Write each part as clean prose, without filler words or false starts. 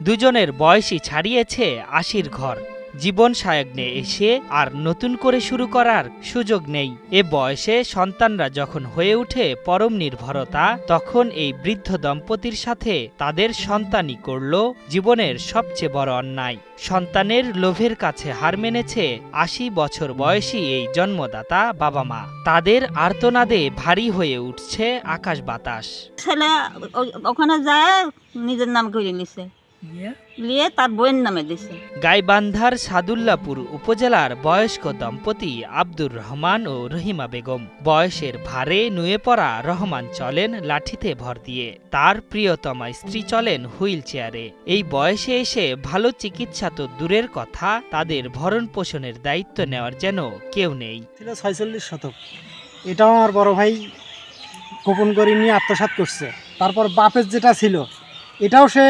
দুজনের বয়সই ছাড়িয়েছে ৮০-র ঘর। জীবন সায়গ্নে এসে আর নতুন করে শুরু করার সুযোগ নেই। এ বয়সে সন্তানরা যখন হয়ে ওঠে পরম নির্ভরতা, তখন এই বৃদ্ধ দম্পতির সাথে তাদের সন্তানই করল জীবনের সবচেয়ে বড় অন্যায়। সন্তানের লোভের কাছে হার মেনেছে ৮০ বছর বয়সী এই জন্মদাতা বাবা মা। তাদের আর্তনাদে ভারী হয়ে উঠছে আকাশ বাতাস। ছেলে ওখানে যায় নিজের নাম করে নিছে, নিয়ে তার বইয়ের নামে দিছে। গাইবান্ধার সাদুল্লাপুর উপজেলার বয়স্ক দম্পতি আব্দুর রহমান ও রহিমা বেগম। বয়সের ভারে নুয়ে পড়া রহমান চলেন লাঠিতে ভর দিয়ে, তার প্রিয়তমা স্ত্রী চলেন হুইল চেয়ারে। এই বয়সে এসে ভালো চিকিৎসা তো দূরের কথা, তাদের ভরণ পোষণের দায়িত্ব নেওয়ার যেন কেউ নেই। ৪৬ শতক, এটাও আমার বড় ভাই গোপন করে নিয়ে আত্মসাৎ করছে। তারপর বাপের যেটা ছিল এটাও সে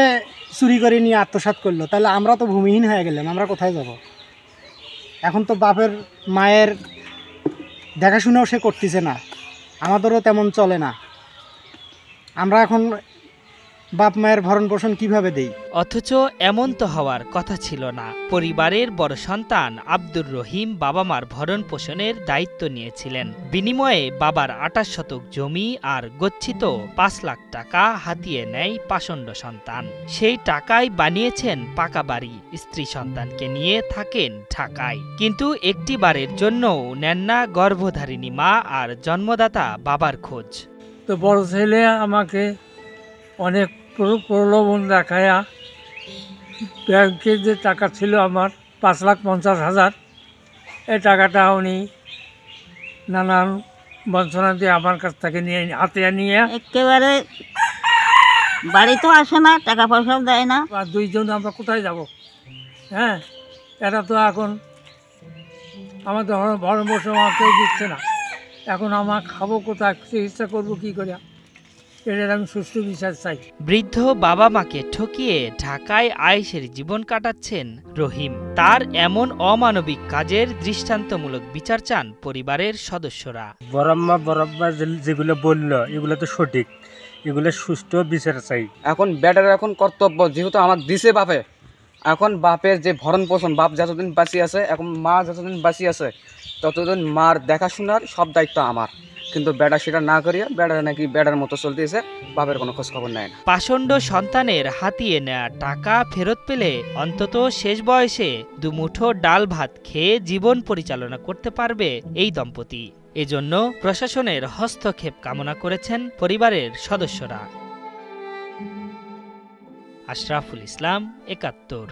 চুরি করে নিয়ে আত্মসাৎ করলো। তাহলে আমরা তো ভূমিহীন হয়ে গেলাম, আমরা কোথায় যাব? এখন তো বাপের মায়ের দেখাশোনাও সে করতেছে না, আমাদেরও তেমন চলে না। আমরা এখন বাপ মায়ের ভরণ পোষণ কিভাবে দেই? অথচ এমন তো হওয়ার কথা ছিল না। পরিবারের বড় সন্তান আব্দুর রহিম বাবা মার ভরণ পোষণের দায়িত্ব নিয়েছিলেন। বিনিময়ে বাবার ২৮ শতক জমি আর গচ্ছিত ৫ লাখ টাকা হাতিয়ে নেয় পাষণ্ড সন্তান। সেই টাকায় বানিয়েছেন পাকা বাড়ি, স্ত্রী সন্তানকে নিয়ে থাকেন ঢাকায়। কিন্তু একটি বারের জন্যও নেন না গর্ভধারিণী মা আর জন্মদাতা বাবার খোঁজ। তো বড় ছেলে আমাকে অনেক প্রলোভন দেখায়া ব্যাংকে যে টাকা ছিল আমার ৫,৫০,০০০, এই টাকাটা উনি নানান বঞ্চনা দিয়ে আমার কাছ থেকে নিয়ে হাতে নিয়ে একেবারে বাড়ি তো আসে না, টাকা পয়সাও দেয় না। আর দুইজন আমরা কোথায় যাব? হ্যাঁ, এটা তো এখন আমাদের ভরণ পোষণ কেউ দিচ্ছে না। এখন আমার খাবো কোথায়, চিকিৎসা করবো কী করে? এটার আমি সুষ্ঠু বিচার চাই। বৃদ্ধ বাবা মাকে ঠকিয়ে ঢাকায় আয়েশের জীবন কাটাচ্ছেন রহিম। তার এমন অমানবিক কাজের দৃষ্টান্তমূলক বিচার চান পরিবারের সদস্যরা। বরাম্মা যেগুলো বললো এগুলো তো সঠিক, এগুলো সুষ্ঠু বিচার চাই। এখন বেটার এখন কর্তব্য, যেহেতু আমার দিছে বাপে, এখন বাপের যে ভরণ পোষণ, বাপ যতদিন বাঁচি আছে, এখন মা যতদিন বাঁচি আছে, ততদিন মার দেখাশোনার সব দায়িত্ব আমার। কিন্তু বেটা সেটা না করিয়া বেটা নাকি বেটার মতো চলতেছে, বাপের কোনো খোঁজ খবর নেয় না। পাষণ্ড সন্তানের হাতিয়ে নেয়া টাকা ফেরত পেলে অন্তত শেষ বয়সে দুমুঠো ডাল ভাত খেয়ে জীবন পরিচালনা করতে পারবে এই দম্পতি। এজন্য প্রশাসনের হস্তক্ষেপ কামনা করেছেন পরিবারের সদস্যরা। আশরাফুল ইসলাম, ৭১।